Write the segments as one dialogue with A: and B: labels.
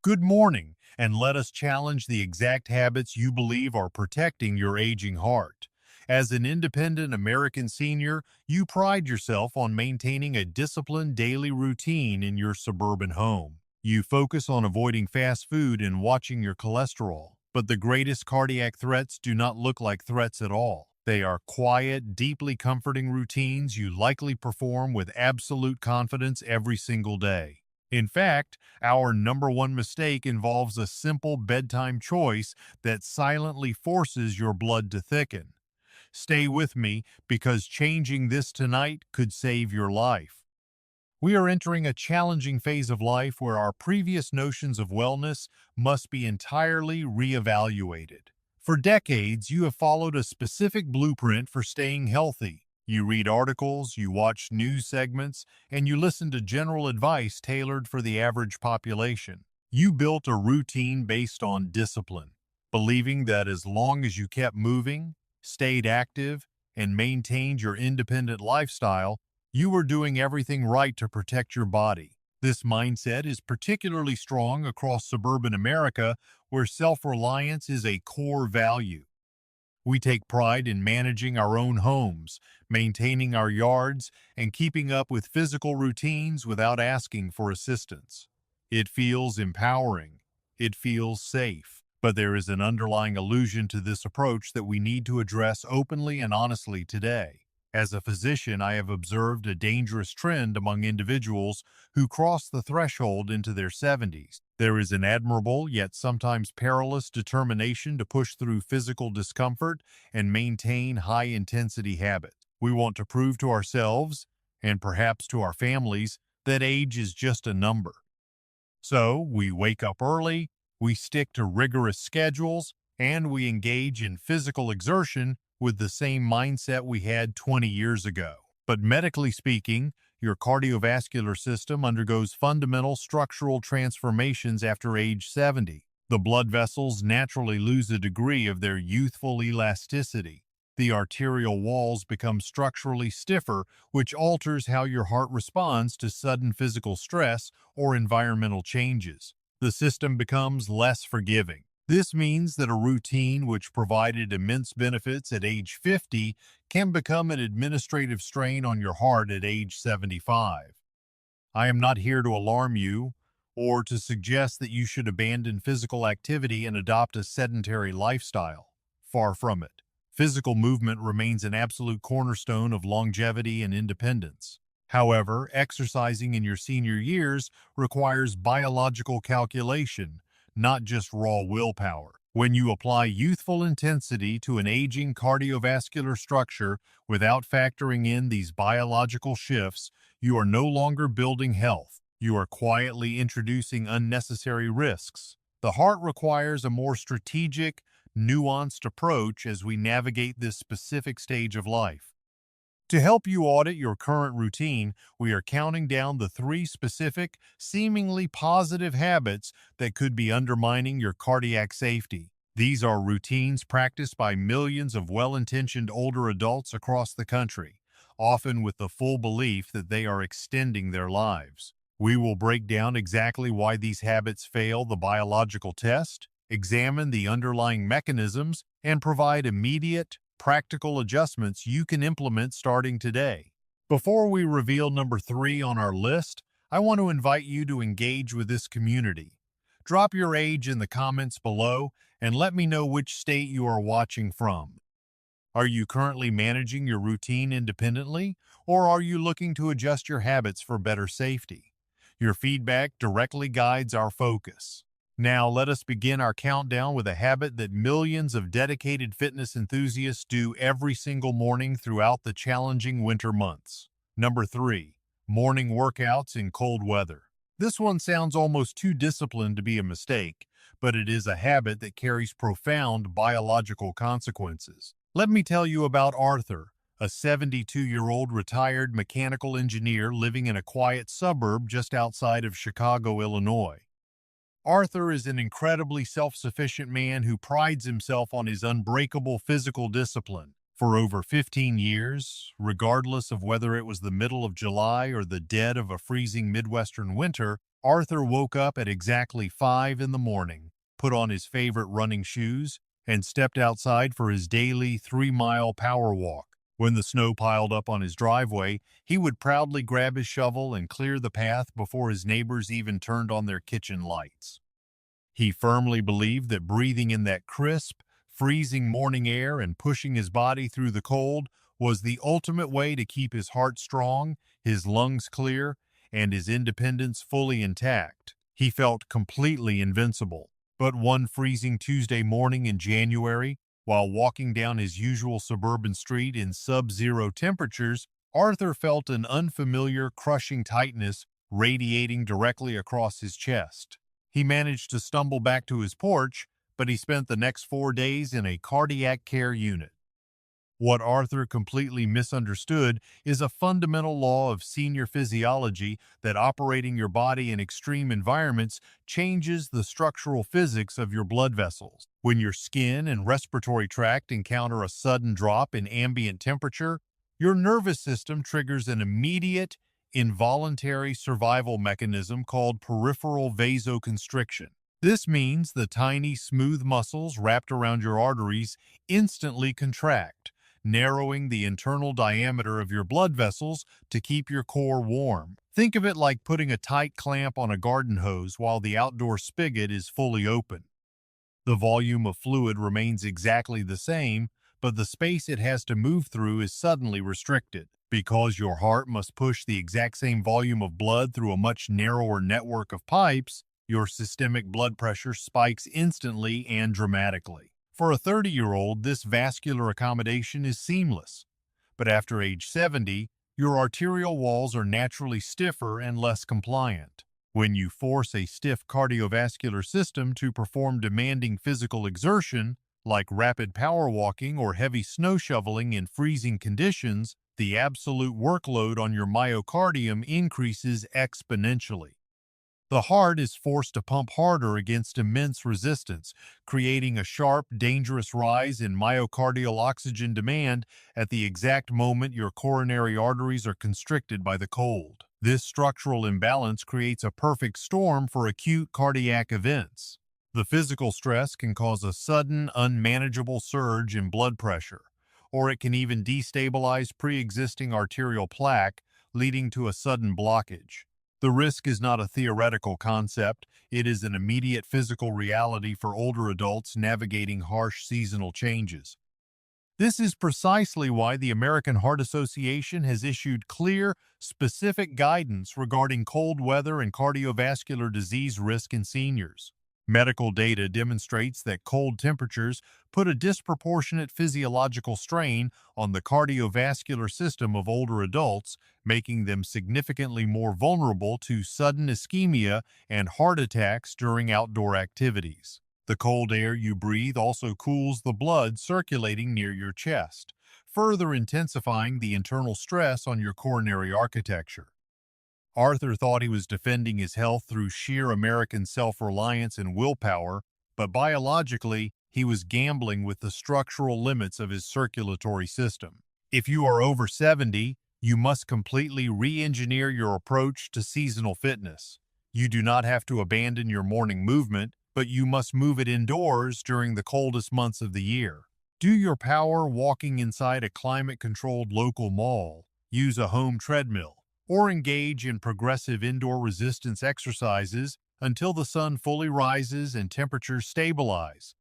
A: Good morning, and let us challenge the exact habits you believe are protecting your aging heart. As an independent American senior, you pride yourself on maintaining a disciplined daily routine in your suburban home. You focus on avoiding fast food and watching your cholesterol. But the greatest cardiac threats do not look like threats at all. They are quiet, deeply comforting routines you likely perform with absolute confidence every single day. In fact, our number one mistake involves a simple bedtime choice that silently forces your blood to thicken. Stay with me because changing this tonight could save your life. We are entering a challenging phase of life where our previous notions of wellness must be entirely reevaluated. For decades, you have followed a specific blueprint for staying healthy. You read articles, you watch news segments, and you listen to general advice tailored for the average population. You built a routine based on discipline, believing that as long as you kept moving, stayed active, and maintained your independent lifestyle, you were doing everything right to protect your body. This mindset is particularly strong across suburban America, where self-reliance is a core value. We take pride in managing our own homes, maintaining our yards, and keeping up with physical routines without asking for assistance. It feels empowering. It feels safe. But there is an underlying illusion to this approach that we need to address openly and honestly today. As a physician, I have observed a dangerous trend among individuals who cross the threshold into their 70s. There is an admirable, yet sometimes perilous determination to push through physical discomfort and maintain high-intensity habits. We want to prove to ourselves, and perhaps to our families, that age is just a number. So, we wake up early, we stick to rigorous schedules, and we engage in physical exertion with the same mindset we had 20 years ago. But medically speaking, your cardiovascular system undergoes fundamental structural transformations after age 70. The blood vessels naturally lose a degree of their youthful elasticity. The arterial walls become structurally stiffer, which alters how your heart responds to sudden physical stress or environmental changes. The system becomes less forgiving. This means that a routine which provided immense benefits at age 50 can become an administrative strain on your heart at age 75. I am not here to alarm you or to suggest that you should abandon physical activity and adopt a sedentary lifestyle. Far from it. Physical movement remains an absolute cornerstone of longevity and independence. However, exercising in your senior years requires biological calculation, not just raw willpower. When you apply youthful intensity to an aging cardiovascular structure without factoring in these biological shifts, you are no longer building health. You are quietly introducing unnecessary risks. The heart requires a more strategic, nuanced approach as we navigate this specific stage of life. To help you audit your current routine, we are counting down the 3 specific, seemingly positive habits that could be undermining your cardiac safety. These are routines practiced by millions of well-intentioned older adults across the country, often with the full belief that they are extending their lives. We will break down exactly why these habits fail the biological test, examine the underlying mechanisms, and provide immediate, practical adjustments you can implement starting today. Before we reveal number 3 on our list, I want to invite you to engage with this community. Drop your age in the comments below and let me know which state you are watching from. Are you currently managing your routine independently, or are you looking to adjust your habits for better safety? Your feedback directly guides our focus. Now, let us begin our countdown with a habit that millions of dedicated fitness enthusiasts do every single morning throughout the challenging winter months. Number 3. Morning workouts in cold weather. This one sounds almost too disciplined to be a mistake, but it is a habit that carries profound biological consequences. Let me tell you about Arthur, a 72-year-old retired mechanical engineer living in a quiet suburb just outside of Chicago, Illinois. Arthur is an incredibly self-sufficient man who prides himself on his unbreakable physical discipline. For over 15 years, regardless of whether it was the middle of July or the dead of a freezing Midwestern winter, Arthur woke up at exactly 5 in the morning, put on his favorite running shoes, and stepped outside for his daily 3-mile power walk. When the snow piled up on his driveway, he would proudly grab his shovel and clear the path before his neighbors even turned on their kitchen lights. He firmly believed that breathing in that crisp, freezing morning air and pushing his body through the cold was the ultimate way to keep his heart strong, his lungs clear, and his independence fully intact. He felt completely invincible. But one freezing Tuesday morning in January, while walking down his usual suburban street in sub-zero temperatures, Arthur felt an unfamiliar, crushing tightness radiating directly across his chest. He managed to stumble back to his porch, but he spent the next 4 days in a cardiac care unit. What Arthur completely misunderstood is a fundamental law of senior physiology that operating your body in extreme environments changes the structural physics of your blood vessels. When your skin and respiratory tract encounter a sudden drop in ambient temperature, your nervous system triggers an immediate, involuntary survival mechanism called peripheral vasoconstriction. This means the tiny, smooth muscles wrapped around your arteries instantly contract, narrowing the internal diameter of your blood vessels to keep your core warm. Think of it like putting a tight clamp on a garden hose while the outdoor spigot is fully open. The volume of fluid remains exactly the same, but the space it has to move through is suddenly restricted. Because your heart must push the exact same volume of blood through a much narrower network of pipes, your systemic blood pressure spikes instantly and dramatically. For a 30-year-old, this vascular accommodation is seamless. But after age 70, your arterial walls are naturally stiffer and less compliant. When you force a stiff cardiovascular system to perform demanding physical exertion, like rapid power walking or heavy snow shoveling in freezing conditions, the absolute workload on your myocardium increases exponentially. The heart is forced to pump harder against immense resistance, creating a sharp, dangerous rise in myocardial oxygen demand at the exact moment your coronary arteries are constricted by the cold. This structural imbalance creates a perfect storm for acute cardiac events. The physical stress can cause a sudden, unmanageable surge in blood pressure, or it can even destabilize pre-existing arterial plaque, leading to a sudden blockage. The risk is not a theoretical concept, it is an immediate physical reality for older adults navigating harsh seasonal changes. This is precisely why the American Heart Association has issued clear, specific guidance regarding cold weather and cardiovascular disease risk in seniors. Medical data demonstrates that cold temperatures put a disproportionate physiological strain on the cardiovascular system of older adults, making them significantly more vulnerable to sudden ischemia and heart attacks during outdoor activities. The cold air you breathe also cools the blood circulating near your chest, further intensifying the internal stress on your coronary architecture. Arthur thought he was defending his health through sheer American self-reliance and willpower, but biologically, he was gambling with the structural limits of his circulatory system. If you are over 70, you must completely re-engineer your approach to seasonal fitness. You do not have to abandon your morning movement, but you must move it indoors during the coldest months of the year. Do your power walking inside a climate-controlled local mall, use a home treadmill, or engage in progressive indoor resistance exercises until the sun fully rises and temperatures stabilize.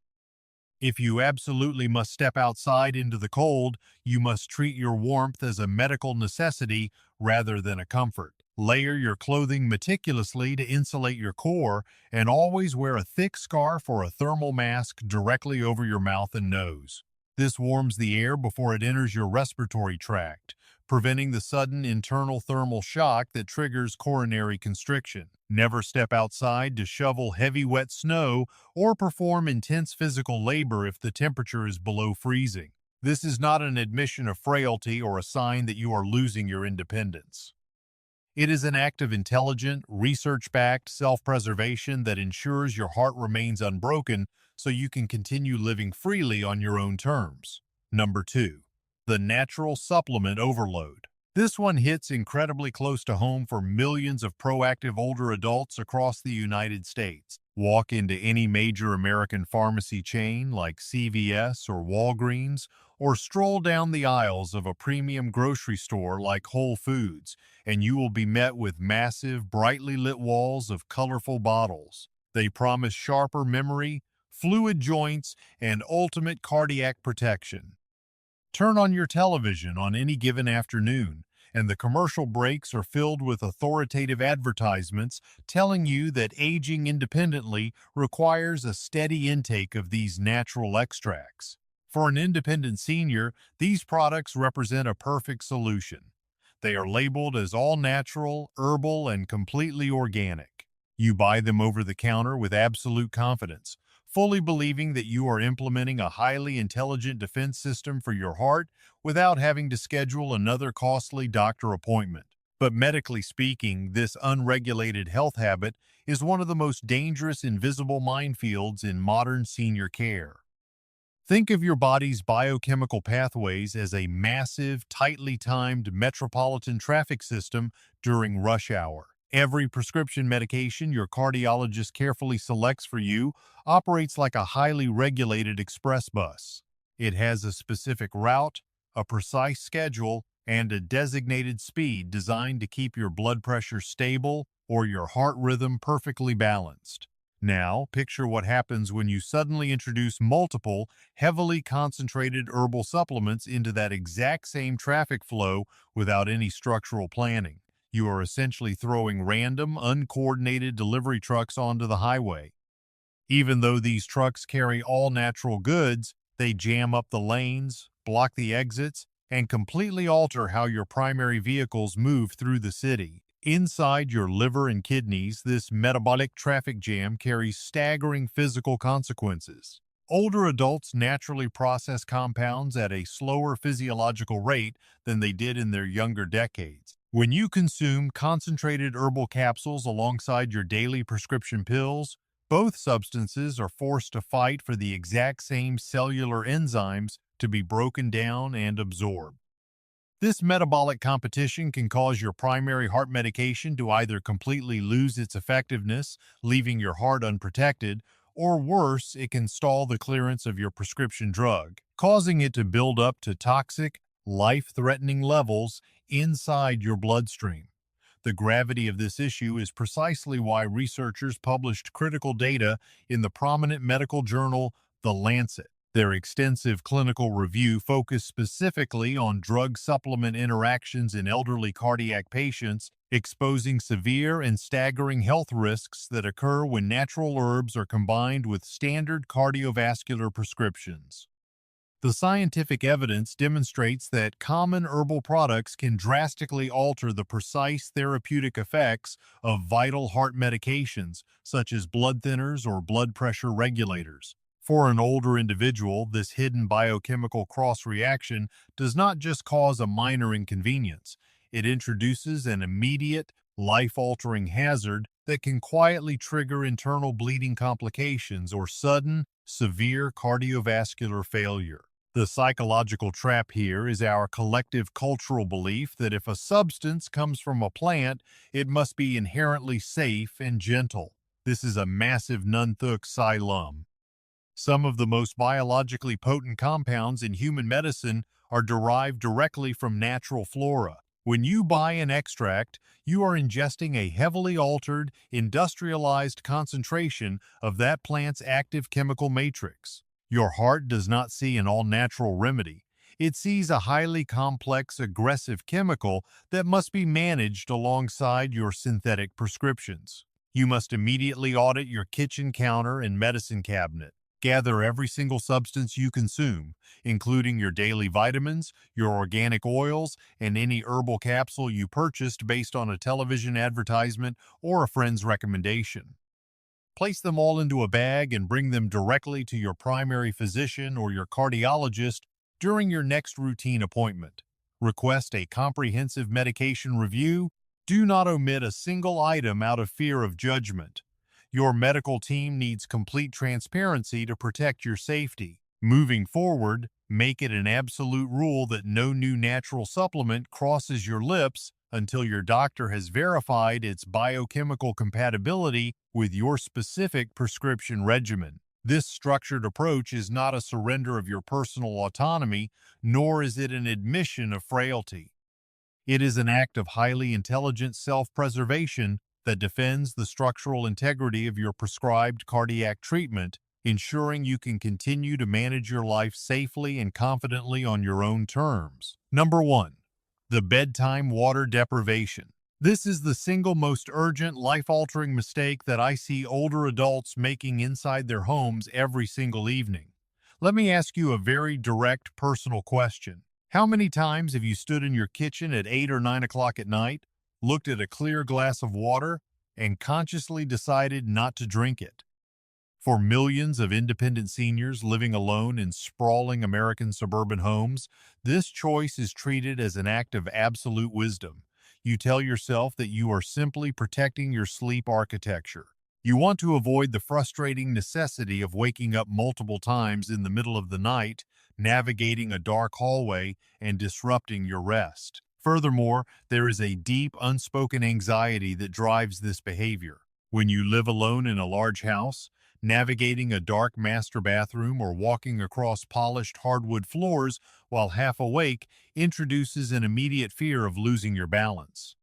A: If you absolutely must step outside into the cold, you must treat your warmth as a medical necessity rather than a comfort. Layer your clothing meticulously to insulate your core, and always wear a thick scarf or a thermal mask directly over your mouth and nose. This warms the air before it enters your respiratory tract, preventing the sudden internal thermal shock that triggers coronary constriction. Never step outside to shovel heavy wet snow or perform intense physical labor if the temperature is below freezing. This is not an admission of frailty or a sign that you are losing your independence. It is an act of intelligent, research-backed self-preservation that ensures your heart remains unbroken so you can continue living freely on your own terms. Number 2. The natural supplement overload. This one hits incredibly close to home for millions of proactive older adults across the United States. Walk into any major American pharmacy chain like CVS or Walgreens, or stroll down the aisles of a premium grocery store like Whole Foods, and you will be met with massive, brightly lit walls of colorful bottles. They promise sharper memory, fluid joints, and ultimate cardiac protection. Turn on your television on any given afternoon, and the commercial breaks are filled with authoritative advertisements telling you that aging independently requires a steady intake of these natural extracts. For an independent senior, these products represent a perfect solution. They are labeled as all natural, herbal, and completely organic. You buy them over the counter with absolute confidence, fully believing that you are implementing a highly intelligent defense system for your heart without having to schedule another costly doctor appointment. But medically speaking, this unregulated health habit is one of the most dangerous invisible minefields in modern senior care. Think of your body's biochemical pathways as a massive, tightly timed metropolitan traffic system during rush hour. Every prescription medication your cardiologist carefully selects for you operates like a highly regulated express bus. It has a specific route, a precise schedule, and a designated speed designed to keep your blood pressure stable or your heart rhythm perfectly balanced. Now, picture what happens when you suddenly introduce multiple, heavily concentrated herbal supplements into that exact same traffic flow without any structural planning. You are essentially throwing random, uncoordinated delivery trucks onto the highway. Even though these trucks carry all natural goods, they jam up the lanes, block the exits, and completely alter how your primary vehicles move through the city. Inside your liver and kidneys, this metabolic traffic jam carries staggering physical consequences. Older adults naturally process compounds at a slower physiological rate than they did in their younger decades. When you consume concentrated herbal capsules alongside your daily prescription pills, both substances are forced to fight for the exact same cellular enzymes to be broken down and absorbed. This metabolic competition can cause your primary heart medication to either completely lose its effectiveness, leaving your heart unprotected, or worse, it can stall the clearance of your prescription drug, causing it to build up to toxic, life-threatening levels inside your bloodstream. The gravity of this issue is precisely why researchers published critical data in the prominent medical journal, The Lancet. Their extensive clinical review focused specifically on drug-supplement interactions in elderly cardiac patients, exposing severe and staggering health risks that occur when natural herbs are combined with standard cardiovascular prescriptions. The scientific evidence demonstrates that common herbal products can drastically alter the precise therapeutic effects of vital heart medications, such as blood thinners or blood pressure regulators. For an older individual, this hidden biochemical cross-reaction does not just cause a minor inconvenience. It introduces an immediate, life-altering hazard that can quietly trigger internal bleeding complications or sudden, severe cardiovascular failure. The psychological trap here is our collective cultural belief that if a substance comes from a plant, it must be inherently safe and gentle. This is a massive nunthuk silum. Some of the most biologically potent compounds in human medicine are derived directly from natural flora. When you buy an extract, you are ingesting a heavily altered, industrialized concentration of that plant's active chemical matrix. Your heart does not see an all-natural remedy. It sees a highly complex, aggressive chemical that must be managed alongside your synthetic prescriptions. You must immediately audit your kitchen counter and medicine cabinet. Gather every single substance you consume, including your daily vitamins, your organic oils, and any herbal capsule you purchased based on a television advertisement or a friend's recommendation. Place them all into a bag and bring them directly to your primary physician or your cardiologist during your next routine appointment. Request a comprehensive medication review. Do not omit a single item out of fear of judgment. Your medical team needs complete transparency to protect your safety. Moving forward, make it an absolute rule that no new natural supplement crosses your lips until your doctor has verified its biochemical compatibility with your specific prescription regimen. This structured approach is not a surrender of your personal autonomy, nor is it an admission of frailty. It is an act of highly intelligent self-preservation that defends the structural integrity of your prescribed cardiac treatment, ensuring you can continue to manage your life safely and confidently on your own terms. Number 1. The bedtime water deprivation. This is the single most urgent, life-altering mistake that I see older adults making inside their homes every single evening. Let me ask you a very direct, personal question. How many times have you stood in your kitchen at 8 or 9 o'clock at night, looked at a clear glass of water, and consciously decided not to drink it? For millions of independent seniors living alone in sprawling American suburban homes, this choice is treated as an act of absolute wisdom. You tell yourself that you are simply protecting your sleep architecture. You want to avoid the frustrating necessity of waking up multiple times in the middle of the night, navigating a dark hallway, and disrupting your rest. Furthermore, there is a deep, unspoken anxiety that drives this behavior. When you live alone in a large house, navigating a dark master bathroom or walking across polished hardwood floors while half awake introduces an immediate fear of losing your balance.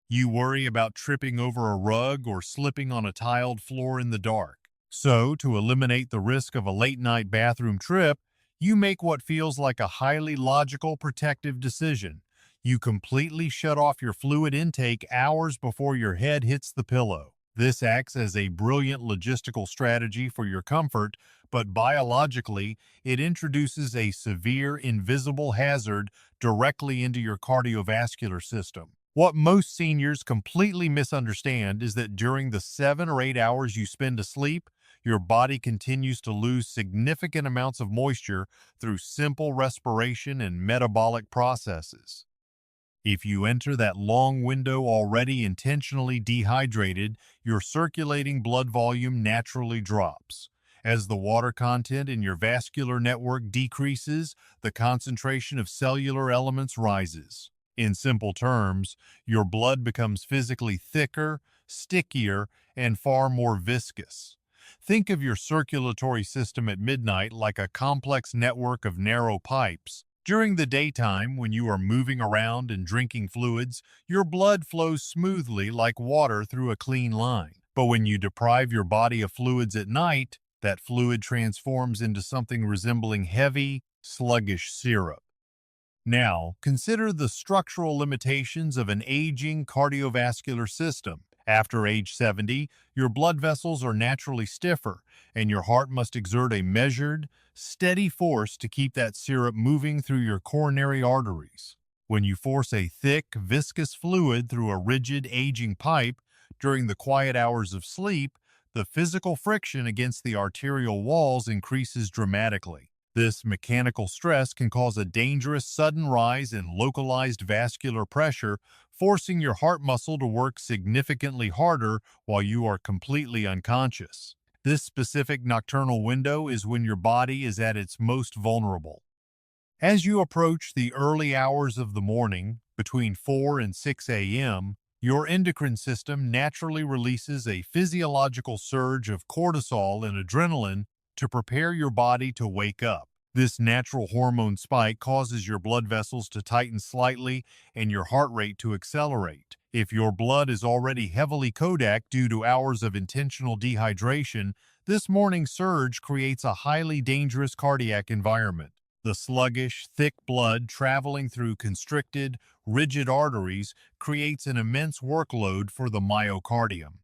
A: You worry about tripping over a rug or slipping on a tiled floor in the dark. So, to eliminate the risk of a late-night bathroom trip, you make what feels like a highly logical protective decision. You completely shut off your fluid intake hours before your head hits the pillow. This acts as a brilliant logistical strategy for your comfort, but biologically, it introduces a severe, invisible hazard directly into your cardiovascular system. What most seniors completely misunderstand is that during the 7 or 8 hours you spend asleep, your body continues to lose significant amounts of moisture through simple respiration and metabolic processes. If you enter that long window already intentionally dehydrated, your circulating blood volume naturally drops. As the water content in your vascular network decreases, the concentration of cellular elements rises. In simple terms, your blood becomes physically thicker, stickier, and far more viscous. Think of your circulatory system at midnight like a complex network of narrow pipes. During the daytime, when you are moving around and drinking fluids, your blood flows smoothly like water through a clean line. But when you deprive your body of fluids at night, that fluid transforms into something resembling heavy, sluggish syrup. Now, consider the structural limitations of an aging cardiovascular system. After age 70, your blood vessels are naturally stiffer, and your heart must exert a measured, steady force to keep that syrup moving through your coronary arteries. When you force a thick, viscous fluid through a rigid, aging pipe during the quiet hours of sleep, the physical friction against the arterial walls increases dramatically. This mechanical stress can cause a dangerous sudden rise in localized vascular pressure, forcing your heart muscle to work significantly harder while you are completely unconscious. This specific nocturnal window is when your body is at its most vulnerable. As you approach the early hours of the morning, between 4 and 6 a.m., your endocrine system naturally releases a physiological surge of cortisol and adrenaline to prepare your body to wake up. This natural hormone spike causes your blood vessels to tighten slightly and your heart rate to accelerate. If your blood is already heavily Kodak due to hours of intentional dehydration, this morning surge creates a highly dangerous cardiac environment. The sluggish, thick blood traveling through constricted, rigid arteries creates an immense workload for the myocardium.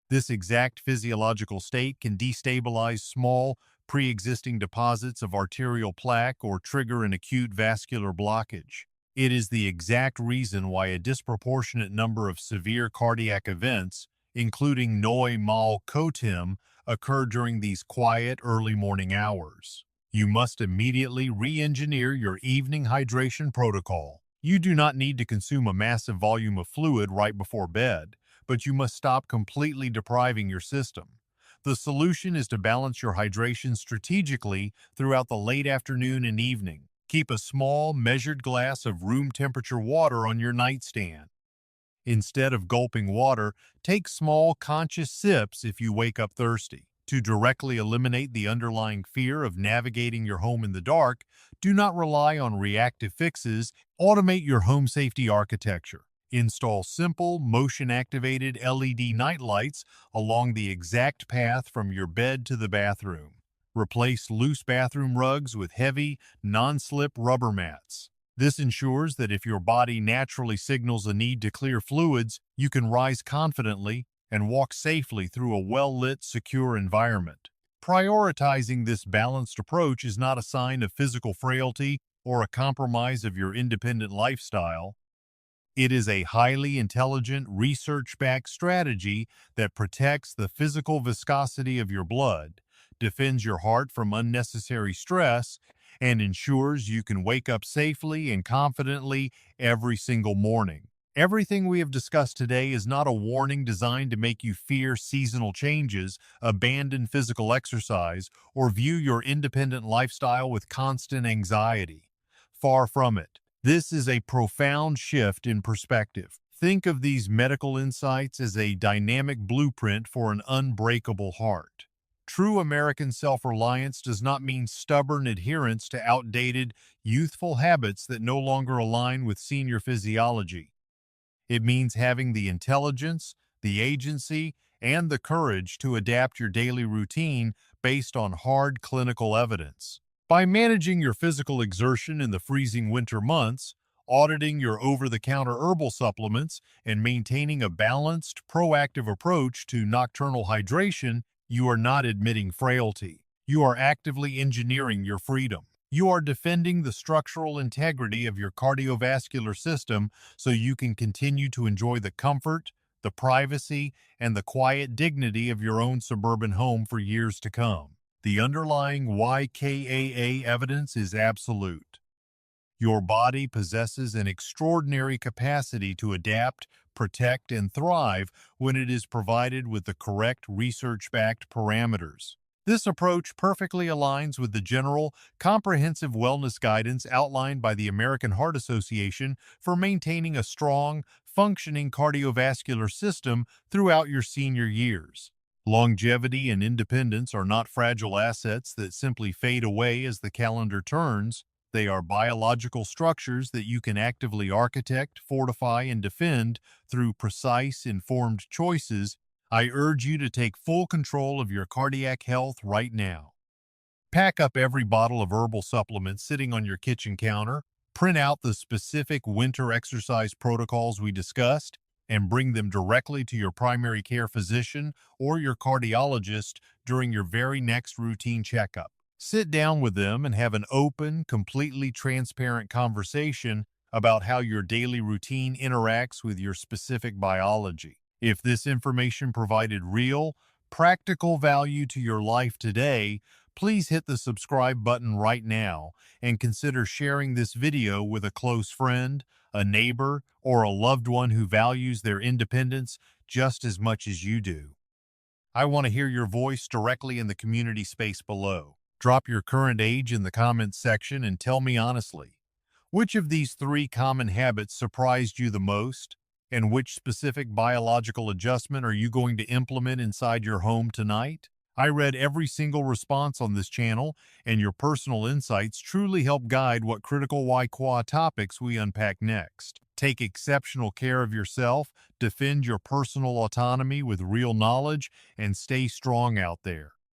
A: This exact physiological state can destabilize small, pre-existing deposits of arterial plaque or trigger an acute vascular blockage. It is the exact reason why a disproportionate number of severe cardiac events, including Noi mal cotim, occur during these quiet, early morning hours. You must immediately re-engineer your evening hydration protocol. You do not need to consume a massive volume of fluid right before bed, but you must stop completely depriving your system. The solution is to balance your hydration strategically throughout the late afternoon and evening. Keep a small, measured glass of room temperature water on your nightstand. Instead of gulping water, take small, conscious sips if you wake up thirsty. To directly eliminate the underlying fear of navigating your home in the dark, do not rely on reactive fixes. Automate your home safety architecture. Install simple, motion-activated LED night lights along the exact path from your bed to the bathroom. Replace loose bathroom rugs with heavy, non-slip rubber mats. This ensures that if your body naturally signals a need to clear fluids, you can rise confidently and walk safely through a well-lit, secure environment. Prioritizing this balanced approach is not a sign of physical frailty or a compromise of your independent lifestyle. It is a highly intelligent, research-backed strategy that protects the physical viscosity of your blood, defends your heart from unnecessary stress, and ensures you can wake up safely and confidently every single morning. Everything we have discussed today is not a warning designed to make you fear seasonal changes, abandon physical exercise, or view your independent lifestyle with constant anxiety. Far from it. This is a profound shift in perspective. Think of these medical insights as a dynamic blueprint for an unbreakable heart. True American self-reliance does not mean stubborn adherence to outdated, youthful habits that no longer align with senior physiology. It means having the intelligence, the agency, and the courage to adapt your daily routine based on hard clinical evidence. By managing your physical exertion in the freezing winter months, auditing your over-the-counter herbal supplements, and maintaining a balanced, proactive approach to nocturnal hydration, you are not admitting frailty. You are actively engineering your freedom. You are defending the structural integrity of your cardiovascular system so you can continue to enjoy the comfort, the privacy, and the quiet dignity of your own suburban home for years to come. The underlying YKAA evidence is absolute. Your body possesses an extraordinary capacity to adapt, protect, and thrive when it is provided with the correct research-backed parameters. This approach perfectly aligns with the general, comprehensive wellness guidance outlined by the American Heart Association for maintaining a strong, functioning cardiovascular system throughout your senior years. Longevity and independence are not fragile assets that simply fade away as the calendar turns. They are biological structures that you can actively architect, fortify, and defend through precise, informed choices. I urge you to take full control of your cardiac health right now. Pack up every bottle of herbal supplements sitting on your kitchen counter, print out the specific winter exercise protocols we discussed, and bring them directly to your primary care physician or your cardiologist during your very next routine checkup. Sit down with them and have an open, completely transparent conversation about how your daily routine interacts with your specific biology. If this information provided real, practical value to your life today, please hit the subscribe button right now and consider sharing this video with a close friend, a neighbor, or a loved one who values their independence just as much as you do. I want to hear your voice directly in the community space below. Drop your current age in the comments section and tell me honestly, which of these 3 common habits surprised you the most, and which specific biological adjustment are you going to implement inside your home tonight? I read every single response on this channel, and your personal insights truly help guide what critical Why topics we unpack next. Take exceptional care of yourself, defend your personal autonomy with real knowledge, and stay strong out there.